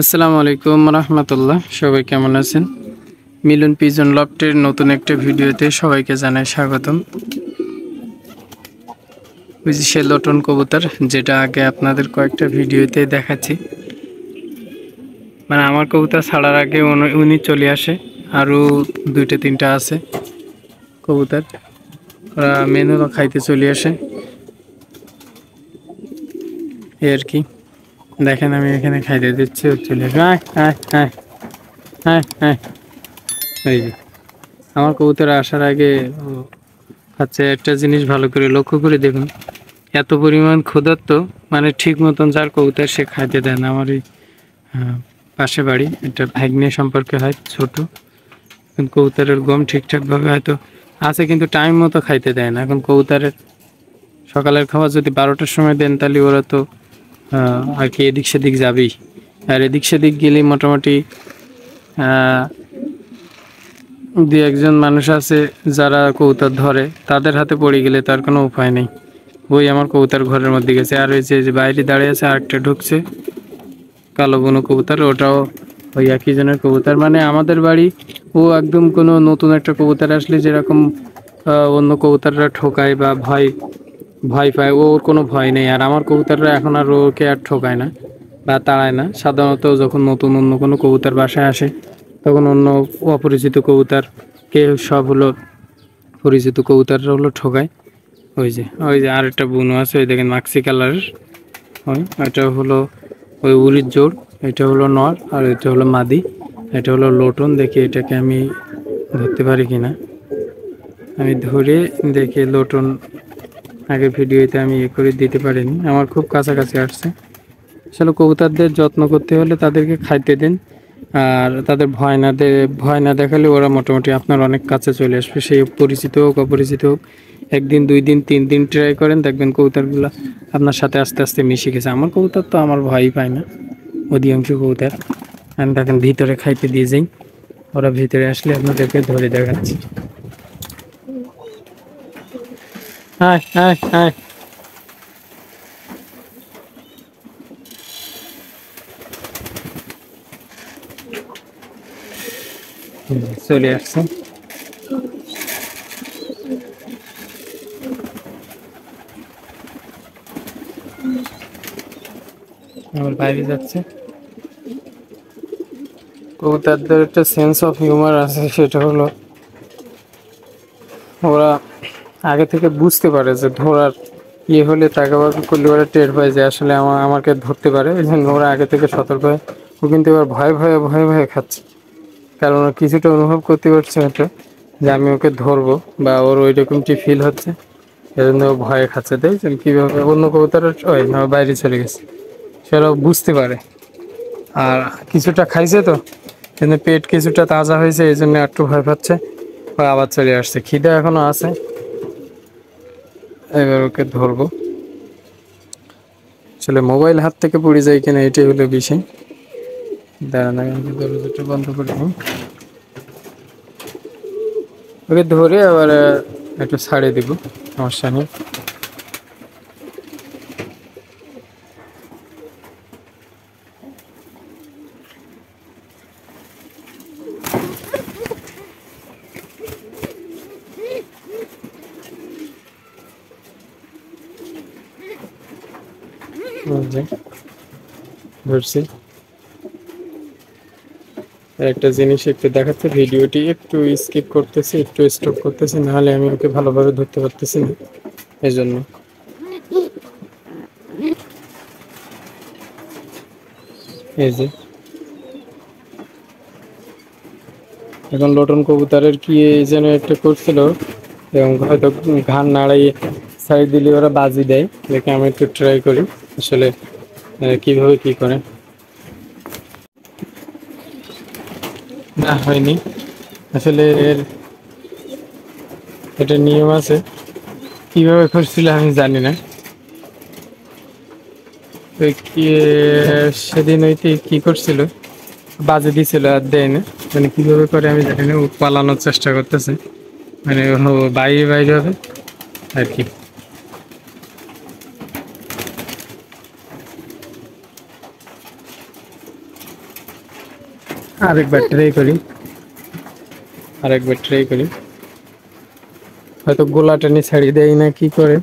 আসসালামু আলাইকুম রহমতুল্লাহ। সবাই কেমন আছেন? মিলন পিজন লফটের নতুন একটা ভিডিওতে সবাইকে জানাই স্বাগতম। ওই যে সে লটন কবুতর, যেটা আগে আপনাদের কয়েকটা ভিডিওতে দেখাচ্ছি। মানে আমার কবুতর ছাড়ার আগে উনি চলে আসে, আরও দুইটা তিনটা আছে কবুতর, ওরা মেনুরা খাইতে চলে আসে এই আর কি। দেখেন আমি এখানে খাইতে দিচ্ছি, চলে হ্যাঁ হ্যাঁ হ্যাঁ হ্যাঁ হ্যাঁ। এই যে আমার কবুতর আসার আগে আচ্ছা, একটা জিনিস ভালো করে লক্ষ্য করে দেখুন, এত পরিমাণ ক্ষুধার্ত, মানে ঠিক মতন যার কবুতর সে খাইতে দেয় না। আমার এই পাশে বাড়ি, একটা ভাগ্নে সম্পর্কে হয় ছোট, এখন কবুতরের গম ঠিকঠাকভাবে হয়তো আছে কিন্তু টাইম মতো খাইতে দেয় না। এখন কবুতরের সকালের খাবার যদি 12টার সময় দেন তাহলে ওরা তো আর কি এদিক সেদিক যাবেই, আর এদিক সেদিক গেলেই মোটামুটি দুই একজন মানুষ আছে যারা কবুতর ধরে, তাদের হাতে পড়ে গেলে তার কোনো উপায় নেই। ওই আমার কবুতর ঘরের মধ্যে গেছে, আর ওই যে বাইরে দাঁড়িয়ে আছে আরেকটা ঢুকছে কালো বনো কবুতর, ওটাও ওই একই জনের কবুতর। মানে আমাদের বাড়ি ও একদম কোনো নতুন একটা কবুতর আসলে যেরকম অন্য কবুতররা ঠোকায় বা ভয় ভয় পায়, ওর কোনো ভয় নেই। আর আমার কবুতররা এখন আর ওকে আর ঠোকায় না বা তাড়ায় না। সাধারণত যখন নতুন অন্য কোনো কবুতর বাসায় আসে তখন অন্য অপরিচিত কবুতরকে সব হলো পরিচিত কবুতররা হলো ঠোকায়। ওই যে আরেকটা বুনো আছে, ওই দেখেন মাক্সি কালারের, ওই এটা হলো ওই উড়ির জোড়, এটা হলো নর আর এটা হলো মাদি, এটা হলো লোটন। দেখি এটাকে আমি ধরতে পারি কিনা, আমি ধরে দেখি। লোটন আগে ভিডিওতে আমি করে দিতে পারিনি, আমার খুব কাছাকাছি আসছে। আসলে কবুতরদের যত্ন করতে হলে তাদেরকে খাইতে দিন, আর তাদের ভয় না দেখালে ওরা মোটামুটি আপনার অনেক কাছে চলে আসবে। সেই পরিচিত হোক অপরিচিত হোক, একদিন দুই দিন তিন দিন ট্রাই করেন, দেখবেন কবুতরগুলো আপনার সাথে আস্তে আস্তে মিশে গেছে। আমার কবুতর তো আমার ভয়ই পায় না অধিকাংশ কবুতর। আমি দেখেন ভিতরে খাইতে দিয়ে যাই, ওরা ভিতরে আসলে আপনাদেরকে ধরে দেখাচ্ছি। হ্যাঁ হ্যাঁ হ্যাঁ, চলে আসছে। আমার বাইরে যাচ্ছে। কবুতরদের একটা সেন্স অফ হিউমার আছে, সেটা হলো ওরা আগে থেকে বুঝতে পারে যে ধরার হলে তাকাবাকি করলে ওরা টের পায় যে আসলে আমাকে ধরতে পারে, এই জন্য ওরা আগে থেকে সতর্ক হয়। ও কিন্তু এবার ভয়ে খাচ্ছে, কারণ ওরা কিছুটা অনুভব করতে পারছে হয়তো যে আমি ওকে ধরবো, বা ওর ওই রকমটি ফিল হচ্ছে, এজন্য ও ভয়ে খাচ্ছে। দেখছেন কীভাবে অন্য কবুতরের বাইরে চলে গেছে, সেটাও বুঝতে পারে। আর কিছুটা খাইছে তো, কিন্তু পেট কিছুটা তাজা হয়েছে, এই জন্য একটু ভয় পাচ্ছে, আবার চলে আসছে। খিদে এখনো আছে, এবার ওকে ধরবো। আসলে মোবাইল হাত থেকে পড়ে যায় কিনা এটাই হলো বিষয়। দাঁড়ান আমি দরজাটা বন্ধ করে দিই, ওকে ধরে আবার একটু ছাড়ে দিব, সমস্যা নেই। ধরছি। একটা জিনিস একটু দেখাচ্ছে, ভিডিওটি একটু স্কিপ করতেছি, একটু স্টপ করতেছি, নাহলে আমি ওকে ভালোভাবে ধরতে পারতেছি না, এই জন্য। এই যে এখন লটন কবুতরের কি যেন একটা করছিল, এবং হয়তো ঘাড় নাড়াইয়ে সাইড দিলে ওরা বাজি দেয়। দেখে আমি একটু ট্রাই করি আসলে কিভাবে কি করে। না, হয়নি আসলে। এটা নিয়ম আছে, কিভাবে করছিল আমি জানি না। সেদিন ওইটি কি করছিল, বাজে দিছিল আর দেয় না, মানে কিভাবে করে আমি জানি না। ও পালানোর চেষ্টা করতেছে, মানে ও বাইরে হবে আর কি। আরেকবার ট্রাই করি, আরেকবার ট্রাই করি। হয়তো গোলা টেনে ছাড়িয়ে দেয় না কি করে,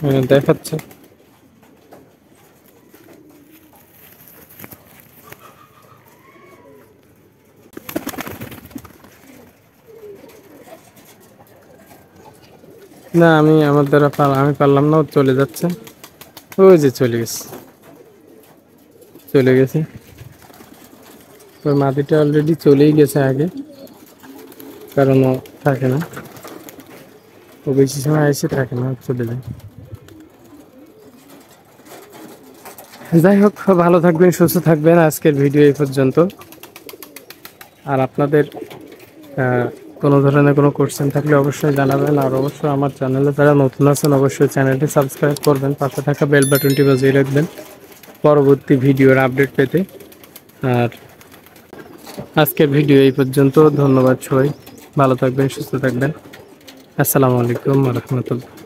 আমি দেখাচ্ছে। না আমি আমার দ্বারা আমি পারলাম না, ও চলে যাচ্ছে। ওই যে চলে গেছে, চলে গেছে। ওই মাটিটা অলরেডি চলেই গেছে আগে, কারণ ও থাকে না, ও বেশি সময় এসে থাকে না, চলে যায়। যাই হোক, ভালো থাকবেন, সুস্থ থাকবেন। আজকের ভিডিও এই পর্যন্ত। আর আপনাদের কোনো ধরনের কোনো কোশ্চেন থাকলে অবশ্যই জানাবেন। আর অবশ্যই আমার চ্যানেলে যারা নতুন আছেন অবশ্যই চ্যানেলটি সাবস্ক্রাইব করবেন, পাশে থাকা বেল বাটনটি বাজিয়ে রাখবেন পরবর্তী ভিডিওর আপডেট পেতে। আর আজকের ভিডিও এই পর্যন্ত। ধন্যবাদ সবাই, ভালো থাকবেন, সুস্থ থাকবেন। আসসালামু আলাইকুম ওয়া রাহমাতুল্লাহ।